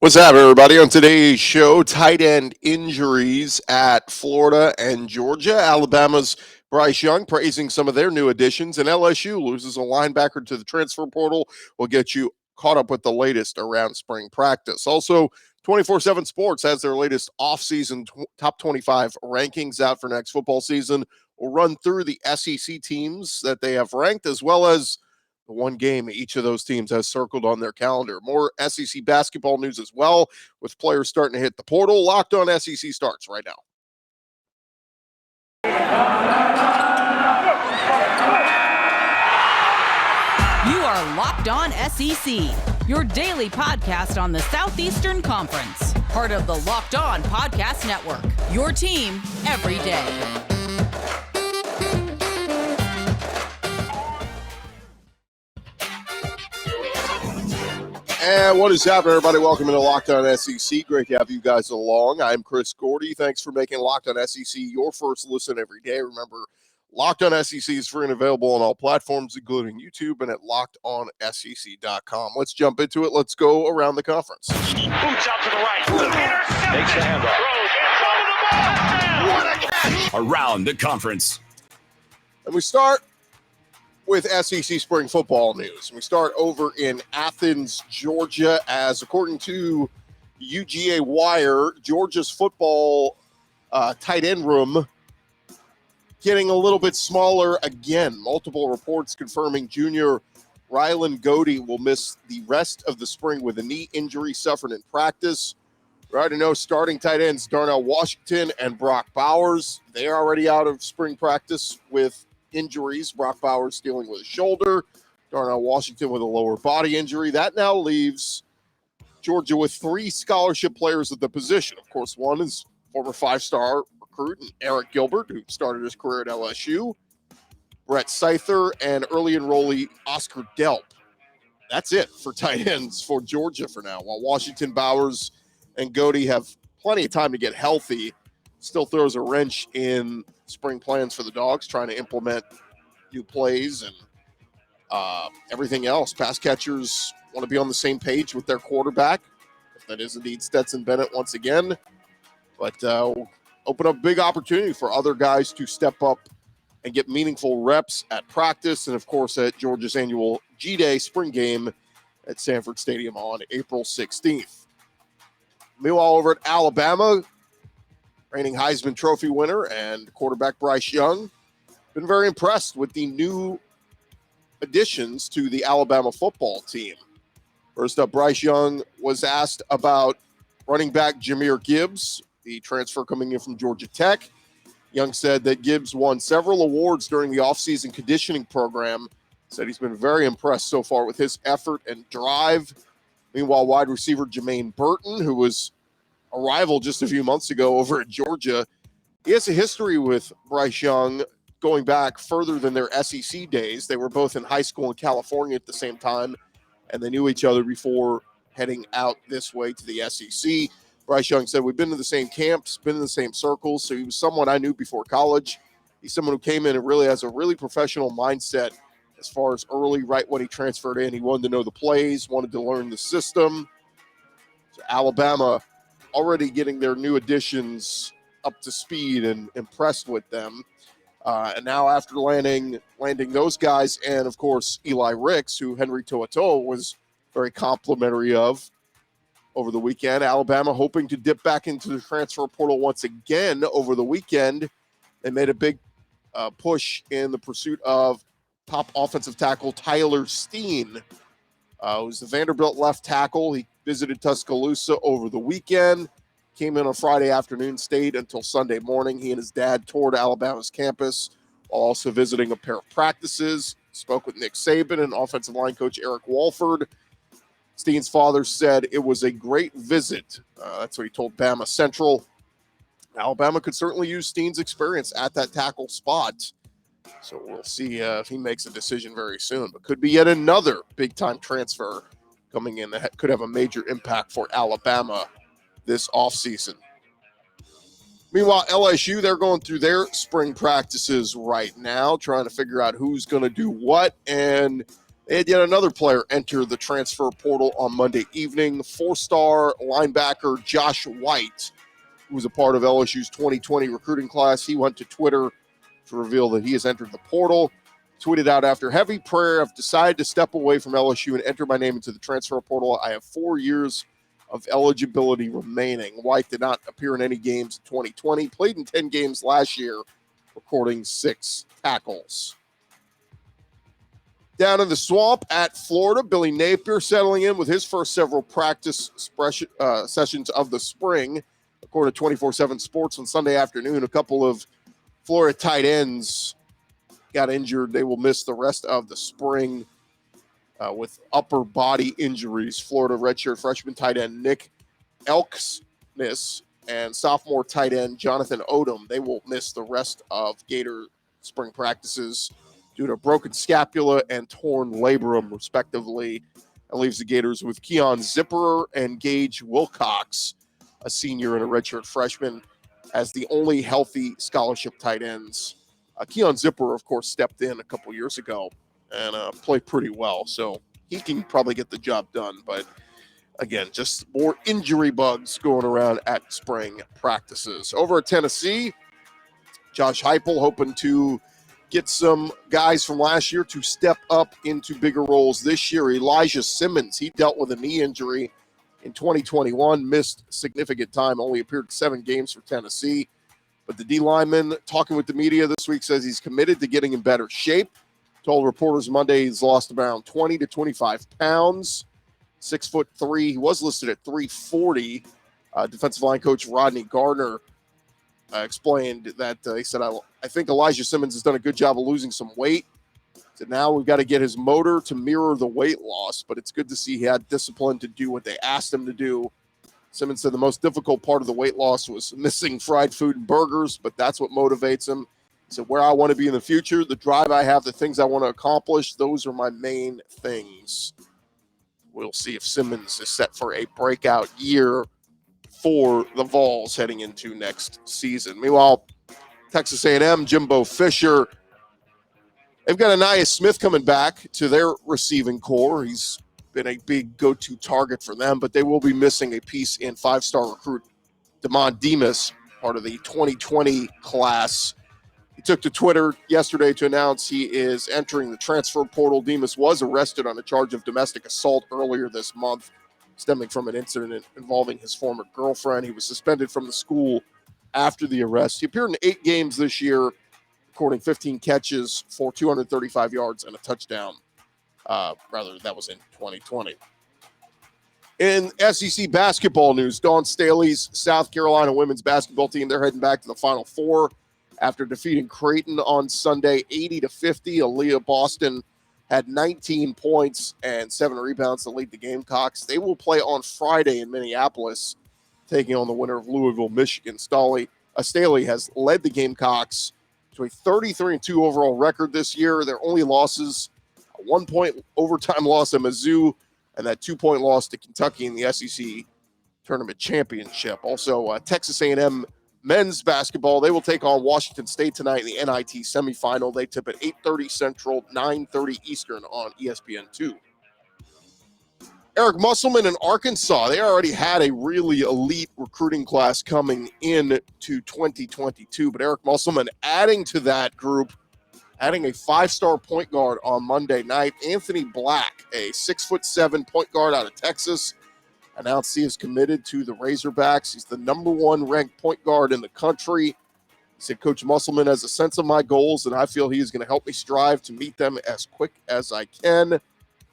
What's up, everybody? On today's show, tight end injuries at Florida and Georgia. Alabama's Bryce Young praising some of their new additions, and LSU loses a linebacker to the transfer portal. We'll get you caught up with the latest around spring practice. Also, 24/7 Sports has their latest offseason top 25 rankings out for next football season. We'll run through the SEC teams that they have ranked, as well as the one game each of those teams has circled on their calendar. More SEC basketball news as well, with players starting to hit the portal. Locked On SEC starts right now. You are Locked On SEC, your daily podcast on the Southeastern Conference. Part of the Locked On Podcast Network, your team every day. And what is happening, everybody? Welcome to Locked On SEC. Great to have you guys along. I'm Chris Gordy. Thanks for making Locked On SEC your first listen every day. Remember, Locked On SEC is free and available on all platforms, including YouTube and at lockedonsec.com. Let's jump into it. Let's go around the conference. Boots out to the right. Takes the handoff. Around the conference. And we start with SEC spring football news. We start over in Athens, Georgia, as according to UGA Wire, Georgia's football tight end room getting a little bit smaller again. Multiple reports confirming junior Rylan Godey will miss the rest of the spring with a knee injury suffered in practice. We already know starting tight ends Darnell Washington and Brock Bowers. They are already out of spring practice with injuries. Brock Bowers dealing with a shoulder, Darnell Washington with a lower body injury. That now leaves Georgia with three scholarship players at the position. Of course, one is former five-star recruit Eric Gilbert, who started his career at LSU, Brett Seither, and early enrollee Oscar Delp. That's it for tight ends for Georgia for now. While Washington, Bowers, and Godey have plenty of time to get healthy, still throws a wrench in spring plans for the Dogs, trying to implement new plays and everything else. Pass catchers want to be on the same page with their quarterback, if that is indeed Stetson Bennett once again. But open up big opportunity for other guys to step up and get meaningful reps at practice and, of course, at Georgia's annual G-Day spring game at Sanford Stadium on April 16th. Meanwhile, over at Alabama, reigning Heisman Trophy winner and quarterback Bryce Young, been very impressed with the new additions to the Alabama football team. First up, Bryce Young was asked about running back Jahmyr Gibbs, the transfer coming in from Georgia Tech. Young said that Gibbs won several awards during the offseason conditioning program. Said he's been very impressed so far with his effort and drive. Meanwhile, wide receiver Jermaine Burton, who was a rival just a few months ago over at Georgia, he has a history with Bryce Young going back further than their SEC days. They were both in high school in California at the same time, and they knew each other before heading out this way to the SEC. Bryce Young said, we've been to the same camps, been in the same circles, so he was someone I knew before college. He's someone who came in and really has a really professional mindset as far as early, right when he transferred in. He wanted to know the plays, wanted to learn the system. So Alabama already getting their new additions up to speed and impressed with them. And now after landing those guys and, of course, Eli Ricks, who Henry To'oTo'o was very complimentary of over the weekend, Alabama hoping to dip back into the transfer portal once again over the weekend. They made a big push in the pursuit of top offensive tackle Tyler Steen, who's the Vanderbilt left tackle. He visited Tuscaloosa over the weekend, came in on Friday afternoon, stayed until Sunday morning. He and his dad toured Alabama's campus while also visiting a pair of practices, spoke with Nick Saban and offensive line coach Eric Walford. Steen's father said it was a great visit. That's what he told Bama Central. Alabama could certainly use Steen's experience at that tackle spot. So we'll see if he makes a decision very soon. But could be yet another big-time transfer coming in that could have a major impact for Alabama this offseason. Meanwhile, LSU, they're going through their spring practices right now, trying to figure out who's going to do what. And They had yet another player enter the transfer portal on Monday evening. 4-star linebacker Josh White, who was a part of LSU's 2020 recruiting class. He went to Twitter to reveal that he has entered the portal. Tweeted out, after heavy prayer, I've decided to step away from LSU and enter my name into the transfer portal. I have 4 years of eligibility remaining. White did not appear in any games in 2020, played in 10 games last year, recording 6 tackles. Down in the swamp at Florida, Billy Napier settling in with his first several practice sessions of the spring. According to 24/7 Sports on Sunday afternoon, a couple of Florida tight ends got injured. They will miss the rest of the spring with upper body injuries. Florida redshirt freshman tight end Nick Elksnis and sophomore tight end Jonathan Odom, they will miss the rest of Gator spring practices due to broken scapula and torn labrum, respectively. That leaves the Gators with Keon Zipperer and Gage Wilcox, a senior and a redshirt freshman, as the only healthy scholarship tight ends. Keon Zipperer, of course, stepped in a couple years ago and played pretty well, so he can probably get the job done. But again, just more injury bugs going around at spring practices. Over at Tennessee, Josh Heupel hoping to get some guys from last year to step up into bigger roles this year. Elijah Simmons, he dealt with a knee injury in 2021, missed significant time, only appeared in 7 games for Tennessee. But the D lineman, talking with the media this week, says he's committed to getting in better shape. Told reporters Monday he's lost around 20 to 25 pounds. 6'3". He was listed at 340. Defensive line coach Rodney Gardner explained that he said, I think Elijah Simmons has done a good job of losing some weight. So now we've got to get his motor to mirror the weight loss, but it's good to see he had discipline to do what they asked him to do. Simmons said the most difficult part of the weight loss was missing fried food and burgers, but that's what motivates him. He said, where I want to be in the future, the drive I have, the things I want to accomplish, those are my main things. We'll see if Simmons is set for a breakout year for the Vols heading into next season. Meanwhile, Texas A&M, Jimbo Fisher, they've got Anaya Smith coming back to their receiving core. He's been a big go-to target for them, but they will be missing a piece in 5-star recruit Damon Demas, part of the 2020 class. He took to Twitter yesterday to announce he is entering the transfer portal. Demas was arrested on a charge of domestic assault earlier this month, stemming from an incident involving his former girlfriend. He was suspended from the school after the arrest. He appeared in 8 games this year, recording 15 catches for 235 yards and a touchdown. That was in 2020. In SEC basketball news, Dawn Staley's South Carolina women's basketball team, they're heading back to the Final Four after defeating Creighton on Sunday 80-50. Aaliyah Boston had 19 points and 7 rebounds to lead the Gamecocks. They will play on Friday in Minneapolis, taking on the winner of Louisville, Michigan. Staley has led the Gamecocks to a 33-2 overall record this year. Their only losses, a 1-point overtime loss at Mizzou, and that 2-point loss to Kentucky in the SEC Tournament Championship. Also, Texas A&M men's basketball, they will take on Washington State tonight in the NIT semifinal. They tip at 8:30 Central, 9:30 Eastern on ESPN2. Eric Musselman in Arkansas, they already had a really elite recruiting class coming in to 2022, but Eric Musselman adding to that group, adding a 5-star point guard on Monday night. Anthony Black, a 6'7" point guard out of Texas, announced he is committed to the Razorbacks. He's the number 1 ranked point guard in the country. He said, Coach Musselman has a sense of my goals, and I feel he is going to help me strive to meet them as quick as I can.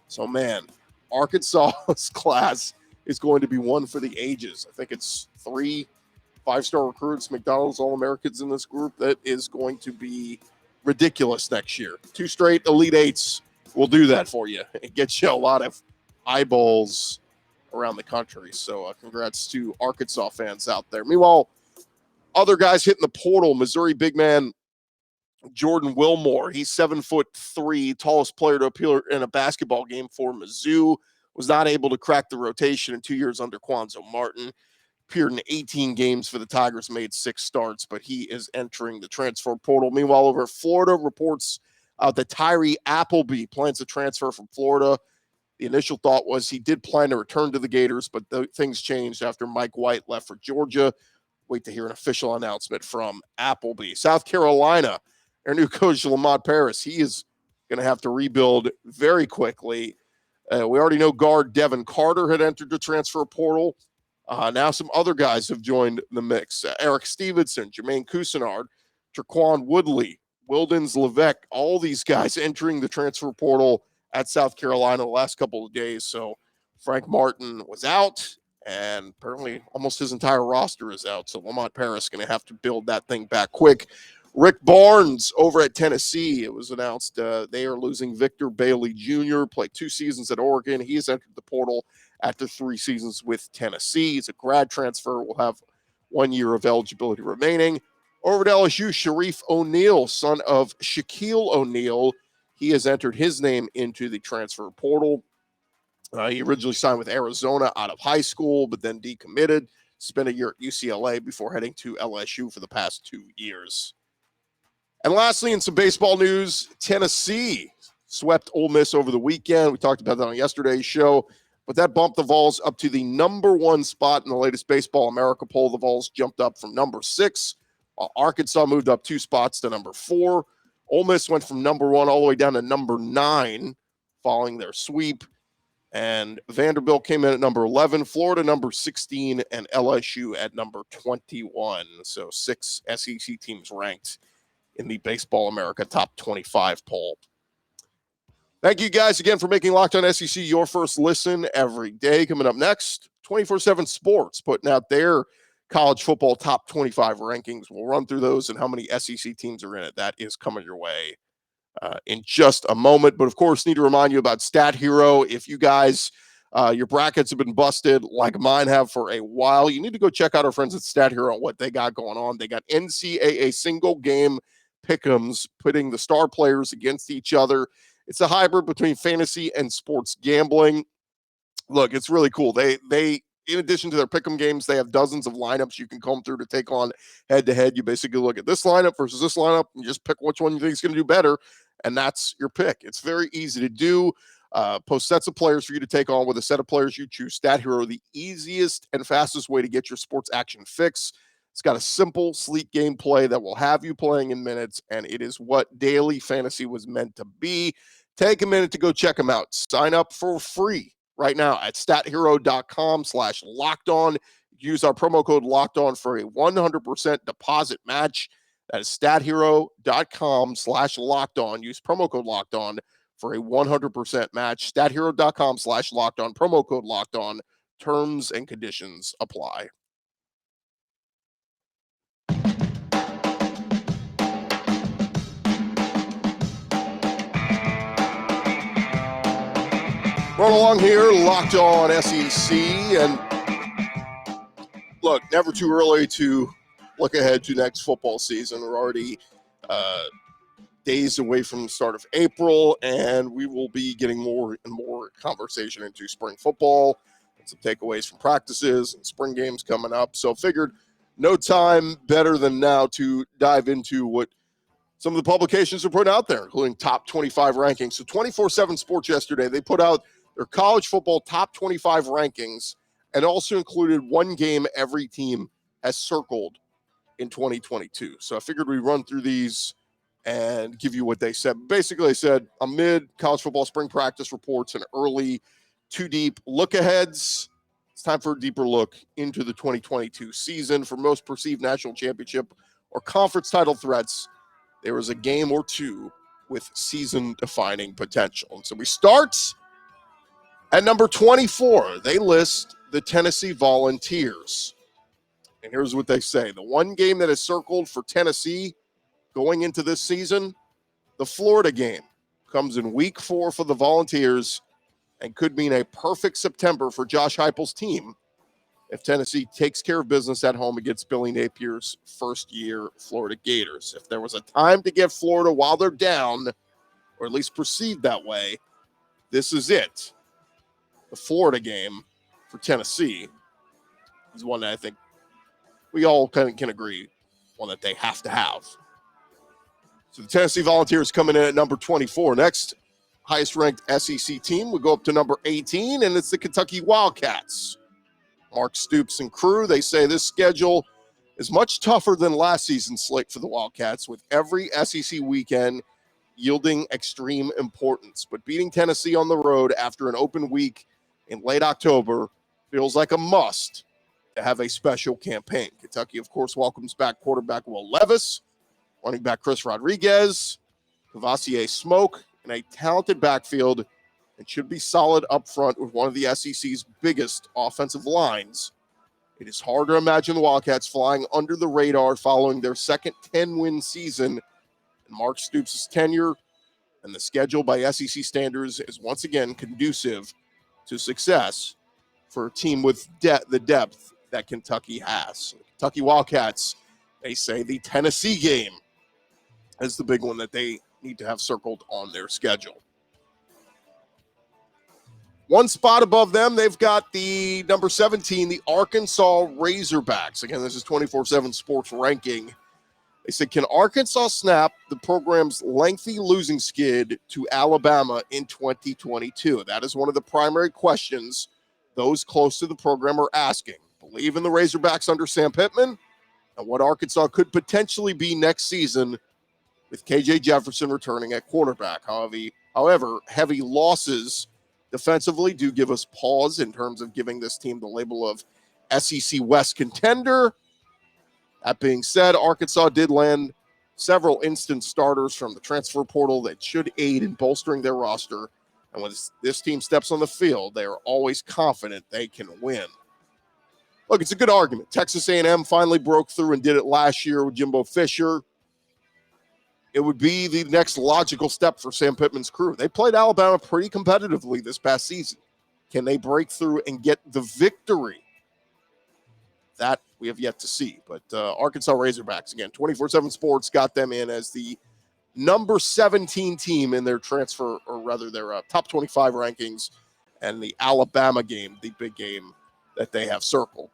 So, man, Arkansas's class is going to be one for the ages. I think it's 3 5-star recruits, McDonald's All-Americans in this group. That is going to be ridiculous next year. 2 straight Elite Eights will do that for you. It gets you a lot of eyeballs around the country. So congrats to Arkansas fans out there. Meanwhile, other guys hitting the portal, Missouri big man Jordan Wilmore. He's 7'3", tallest player to appear in a basketball game for Mizzou. Was not able to crack the rotation in 2 years under Quanzo Martin. Appeared in 18 games for the Tigers, made 6 starts, but he is entering the transfer portal. Meanwhile, over at Florida, reports that Tyree Appleby plans to transfer from Florida. The initial thought was he did plan to return to the Gators, but things changed after Mike White left for Georgia. Wait to hear an official announcement from Appleby. South Carolina, their new coach, Lamont Paris, he is going to have to rebuild very quickly. We already know guard Devin Carter had entered the transfer portal. Now some other guys have joined the mix. Eric Stevenson, Jermaine Cousinard, Traquan Woodley, Wildens Levesque, all these guys entering the transfer portal at South Carolina the last couple of days. So Frank Martin was out, and apparently almost his entire roster is out. So Lamont Paris is going to have to build that thing back quick. Rick Barnes over at Tennessee, it was announced they are losing Victor Bailey Jr., played 2 seasons at Oregon. He has entered the portal after 3 seasons with Tennessee. He's a grad transfer, will have 1 year of eligibility remaining. Over to LSU, Sharif O'Neal, son of Shaquille O'Neal. He has entered his name into the transfer portal. He originally signed with Arizona out of high school, but then decommitted, spent a year at UCLA before heading to LSU for the past 2 years. And lastly, in some baseball news, Tennessee swept Ole Miss over the weekend. We talked about that on yesterday's show, but that bumped the Vols up to the number 1 spot in the latest Baseball America poll. The Vols jumped up from number 6, while Arkansas moved up 2 spots to number 4. Ole Miss went from number 1 all the way down to number 9 following their sweep. And Vanderbilt came in at number 11, Florida number 16, and LSU at number 21. So 6 SEC teams ranked in the Baseball America Top 25 poll. Thank you guys again for making Locked On SEC your first listen every day. Coming up next, 24/7 Sports putting out their college football top 25 rankings. We'll run through those and how many SEC teams are in it. That is coming your way in just a moment. But of course, need to remind you about Stat Hero. If you guys, your brackets have been busted like mine have for a while, you need to go check out our friends at Stat Hero and what they got going on. They got NCAA single game pick'ems, putting the star players against each other. It's a hybrid between fantasy and sports gambling. Look, it's really cool. They in addition to their pick'em games, they have dozens of lineups you can comb through to take on head-to-head. You basically look at this lineup versus this lineup and just pick which one you think is going to do better, and that's your pick. It's very easy to do. Post sets of players for you to take on with a set of players you choose. Stat Hero, the easiest and fastest way to get your sports action fix. It's got a simple, sleek gameplay that will have you playing in minutes, and it is what daily fantasy was meant to be. Take a minute to go check them out. Sign up for free right now at stathero.com/lockedon. Use our promo code LOCKEDON for a 100% deposit match. That is stathero.com/lockedon. Use promo code LOCKEDON for a 100% match. stathero.com/lockedon. Promo code LOCKEDON. Terms and conditions apply. Run along here, Locked On SEC, and look, never too early to look ahead to next football season. We're already days away from the start of April, and we will be getting more and more conversation into spring football and some takeaways from practices and spring games coming up. So figured no time better than now to dive into what some of the publications are putting out there, including top 25 rankings. So 24/7 Sports yesterday, they put out their college football top 25 rankings and also included one game every team has circled in 2022. So I figured we'd run through these and give you what they said. Basically, they said amid college football spring practice reports and early too deep look aheads, it's time for a deeper look into the 2022 season. For most perceived national championship or conference title threats, there was a game or two with season-defining potential. And so we start at number 24. They list the Tennessee Volunteers. And here's what they say. The one game that is circled for Tennessee going into this season, the Florida game, comes in week 4 for the Volunteers and could mean a perfect September for Josh Heupel's team if Tennessee takes care of business at home against Billy Napier's first-year Florida Gators. If there was a time to get Florida while they're down, or at least perceived that way, this is it. The Florida game for Tennessee is one that I think we all kind of can agree, one that they have to have. So the Tennessee Volunteers coming in at number 24. Next highest ranked SEC team, we go up to number 18, and it's the Kentucky Wildcats. Mark Stoops and crew, they say this schedule is much tougher than last season's slate for the Wildcats, with every SEC weekend yielding extreme importance. But beating Tennessee on the road after an open week in late October feels like a must to have a special campaign. Kentucky, of course, welcomes back quarterback Will Levis, running back Chris Rodriguez, Cavassier Smoke, and a talented backfield, and should be solid up front with one of the SEC's biggest offensive lines. It is hard to imagine the Wildcats flying under the radar following their second 10-win season. And Mark Stoops' tenure and the schedule by SEC standards is once again conducive to success for a team with the depth that Kentucky has. Kentucky Wildcats, they say the Tennessee game is the big one that they need to have circled on their schedule. One spot above them, they've got the number 17, the Arkansas Razorbacks. Again, this is 24/7 Sports ranking. They said, can Arkansas snap the program's lengthy losing skid to Alabama in 2022? That is one of the primary questions those close to the program are asking. Believe in the Razorbacks under Sam Pittman and what Arkansas could potentially be next season with KJ Jefferson returning at quarterback. However, heavy losses defensively do give us pause in terms of giving this team the label of SEC West contender. That being said, Arkansas did land several instant starters from the transfer portal that should aid in bolstering their roster. And when this team steps on the field, they are always confident they can win. Look, it's a good argument. Texas A&M finally broke through and did it last year with Jimbo Fisher. It would be the next logical step for Sam Pittman's crew. They played Alabama pretty competitively this past season. Can they break through and get the victory? That we have yet to see. But Arkansas Razorbacks, again, 24/7 Sports got them in as the number 17 team in their transfer, or rather their top 25 rankings, and the Alabama game, the big game that they have circled.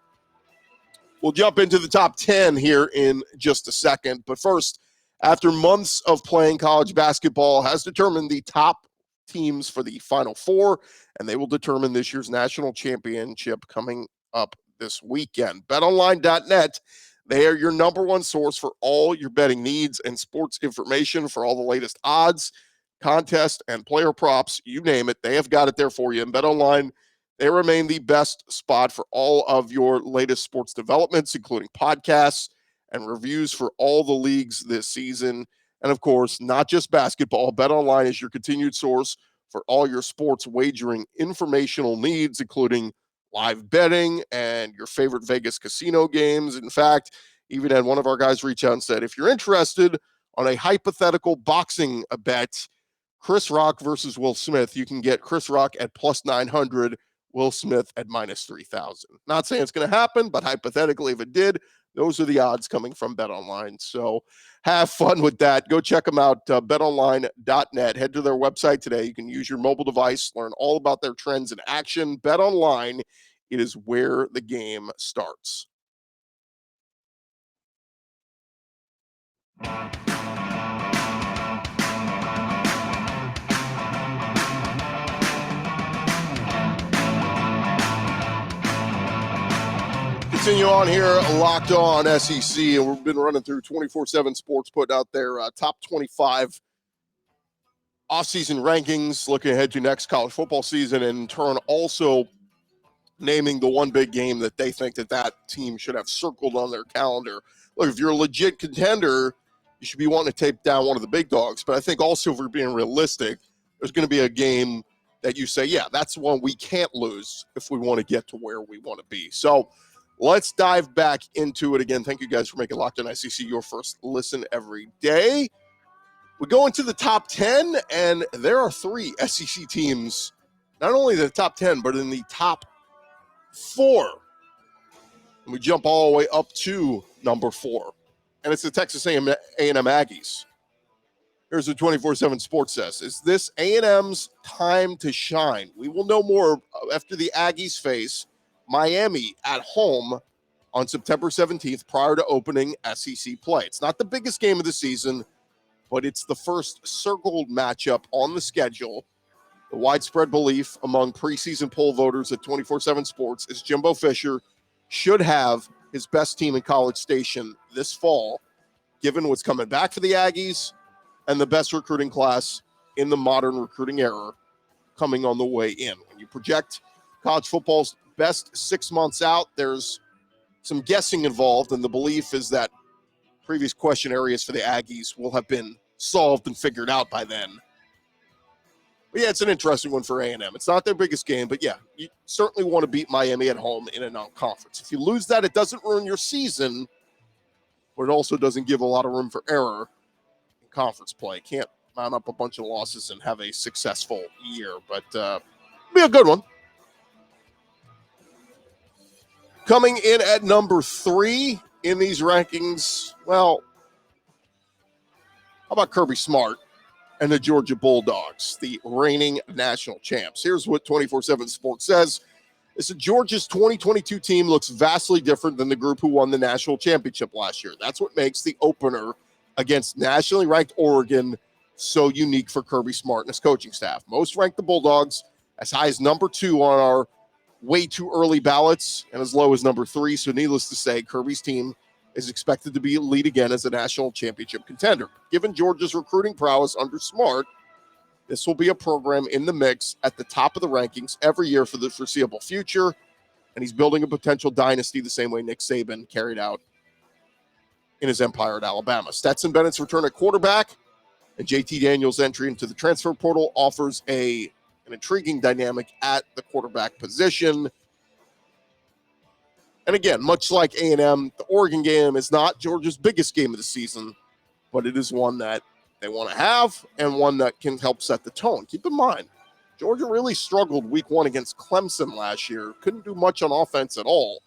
We'll jump into the top 10 here in just a second. But first, after months of playing, college basketball has determined the top teams for the Final Four, and they will determine this year's national championship coming up this weekend. BetOnline.net, they are your number one source for all your betting needs and sports information for all the latest odds, contests, and player props. You name it, they have got it there for you. And BetOnline, they remain the best spot for all of your latest sports developments, including podcasts and reviews for all the leagues this season. And of course, not just basketball, BetOnline is your continued source for all your sports wagering informational needs, including live betting and your favorite Vegas casino games. In fact, even had one of our guys reach out and said, if you're interested on a hypothetical boxing bet, Chris Rock versus Will Smith, you can get Chris Rock at plus 900, Will Smith at minus 3,000. Not saying it's going to happen, but hypothetically, if it did, those are the odds coming from BetOnline. So have fun with that. Go check them out, betonline.net. Head to their website today. You can use your mobile device, learn all about their trends in action. BetOnline, it is where the game starts. Continue on here, Locked On SEC, and we've been running through 24/7 Sports, putting out their top 25 offseason rankings, looking ahead to next college football season, and in turn also naming the one big game that they think that team should have circled on their calendar. Look, if you're a legit contender, you should be wanting to take down one of the big dogs, but I think also if we're being realistic, there's going to be a game that you say, yeah, that's one we can't lose if we want to get to where we want to be. So let's dive back into it again. Thank you guys for making Locked On SEC your first listen every day. We go into the top 10, and there are 3 SEC teams, not only the top 10, but in the top 4. And we jump all the way up to number 4, and it's the Texas A&M Aggies. Here's what 24/7 Sports says. Is this A&M's time to shine? We will know more after the Aggies face Miami at home on September 17th prior to opening SEC play. It's not the biggest game of the season, but it's the first circled matchup on the schedule. The widespread belief among preseason poll voters at 24/7 Sports is Jimbo Fisher should have his best team in College Station this fall, given what's coming back for the Aggies and the best recruiting class in the modern recruiting era coming on the way in. When you project college football's best 6 months out, there's some guessing involved, and the belief is that previous question areas for the Aggies will have been solved and figured out by then. But yeah, it's an interesting one for A&M. It's not their biggest game, but yeah, you certainly want to beat Miami at home in a non-conference. If you lose that, it doesn't ruin your season, but it also doesn't give a lot of room for error in conference play. Can't mount up a bunch of losses and have a successful year, but be a good one. Coming in at number 3 in these rankings, well, how about Kirby Smart and the Georgia Bulldogs, the reigning national champs? Here's what 24/7 Sports says. It's Georgia's 2022 team looks vastly different than the group who won the national championship last year. That's what makes the opener against nationally ranked Oregon so unique for Kirby Smart and his coaching staff. Most ranked the Bulldogs as high as number 2 on our way too early ballots and as low as number 3. So needless to say, Kirby's team is expected to be elite again as a national championship contender. Given Georgia's recruiting prowess under Smart, this will be a program in the mix at the top of the rankings every year for the foreseeable future, and he's building a potential dynasty the same way Nick Saban carried out in his empire at Alabama. Stetson Bennett's return at quarterback and JT Daniels' entry into the transfer portal offers an intriguing dynamic at the quarterback position. And again, much like A&M, the Oregon game is not Georgia's biggest game of the season, but it is one that they want to have and one that can help set the tone. Keep in mind, Georgia really struggled week 1 against Clemson last year. Couldn't do much on offense at all.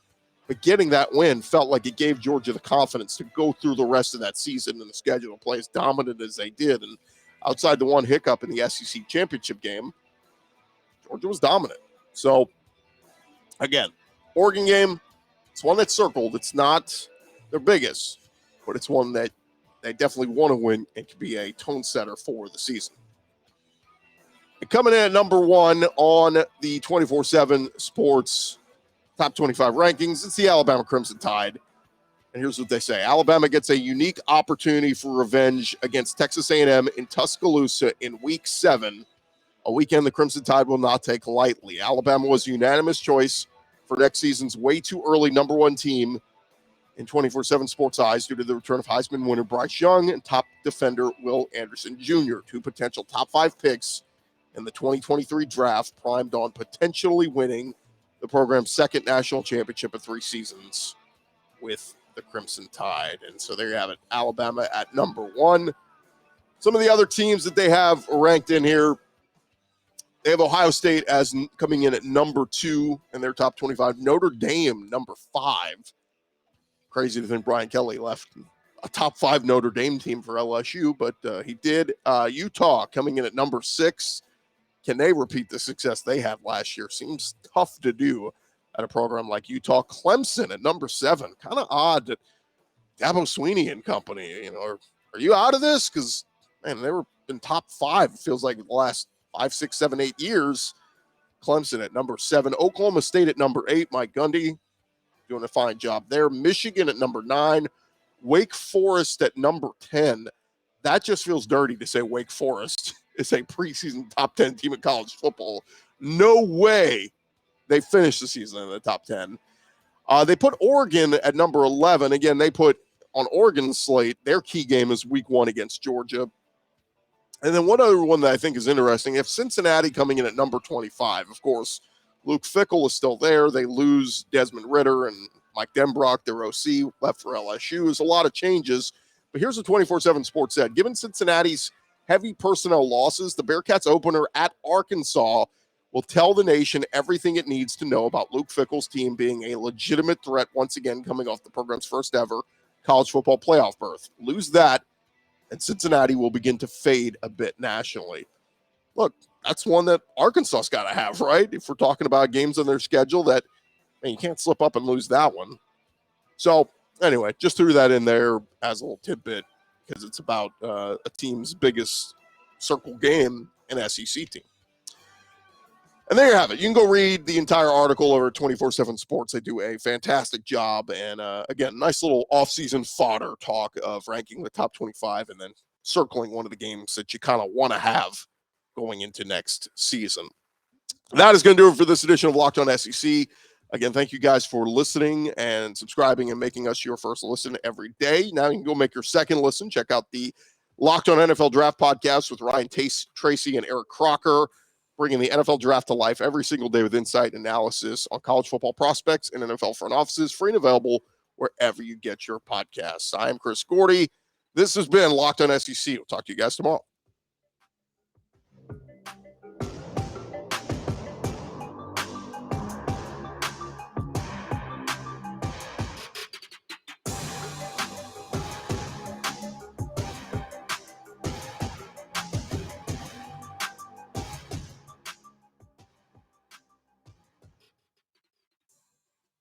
But getting that win felt like it gave Georgia the confidence to go through the rest of that season and the schedule and play as dominant as they did. And outside the one hiccup in the SEC championship game, Georgia was dominant. So, again, Oregon game, it's one that's circled. It's not their biggest, but it's one that they definitely want to win and can be a tone setter for the season. And coming in at number 1 on the 24/7 Sports Top 25 rankings, it's the Alabama Crimson Tide. And here's what they say. Alabama gets a unique opportunity for revenge against Texas A&M in Tuscaloosa in Week 7, a weekend the Crimson Tide will not take lightly. Alabama was a unanimous choice for next season's way too early number 1 team in 24/7 Sports eyes due to the return of Heisman winner Bryce Young and top defender Will Anderson Jr., 2 potential top 5 picks in the 2023 draft, primed on potentially winning the program's second national championship of 3 seasons with the Crimson Tide. And so there you have it, Alabama at number 1. Some of the other teams that they have ranked in here, they have Ohio State as coming in at number 2 in their top 25. Notre Dame, number 5. Crazy to think Brian Kelly left a top 5 Notre Dame team for LSU, but he did. Utah coming in at number 6. Can they repeat the success they had last year? Seems tough to do at a program like Utah. Clemson at number 7. Kind of odd that Dabo Swinney and company, are you out of this? Because, man, they were in top 5, it feels like, the last 5, 6, 7, 8 years. Clemson at number 7. Oklahoma State at number 8. Mike Gundy doing a fine job there. Michigan at number 9. Wake Forest at number 10. That just feels dirty to say Wake Forest is a preseason top 10 team in college football. No way they finished the season in the top 10. They put Oregon at number 11. Again, they put on Oregon's slate, their key game is week 1 against Georgia. And then one other one that I think is interesting, if Cincinnati coming in at number 25, of course, Luke Fickell is still there. They lose Desmond Ridder and Mike Denbrock, their OC, left for LSU. There's a lot of changes. But here's what 24/7 Sports said. Given Cincinnati's heavy personnel losses, the Bearcats opener at Arkansas will tell the nation everything it needs to know about Luke Fickell's team being a legitimate threat once again coming off the program's first ever college football playoff berth. Lose that, and Cincinnati will begin to fade a bit nationally. Look, that's one that Arkansas's got to have, right? If we're talking about games on their schedule that, man, you can't slip up and lose that one. So, anyway, just threw that in there as a little tidbit because it's about a team's biggest circle game, an SEC team. And there you have it. You can go read the entire article over 24/7 Sports. They do a fantastic job. And again, nice little offseason fodder talk of ranking the top 25 and then circling one of the games that you kind of want to have going into next season. That is going to do it for this edition of Locked On SEC. Again, thank you guys for listening and subscribing and making us your first listen every day. Now you can go make your second listen. Check out the Locked On NFL Draft podcast with Ryan Tracy and Eric Crocker, bringing the NFL Draft to life every single day with insight and analysis on college football prospects and NFL front offices, free and available wherever you get your podcasts. I am Chris Gordy. This has been Locked On SEC. We'll talk to you guys tomorrow.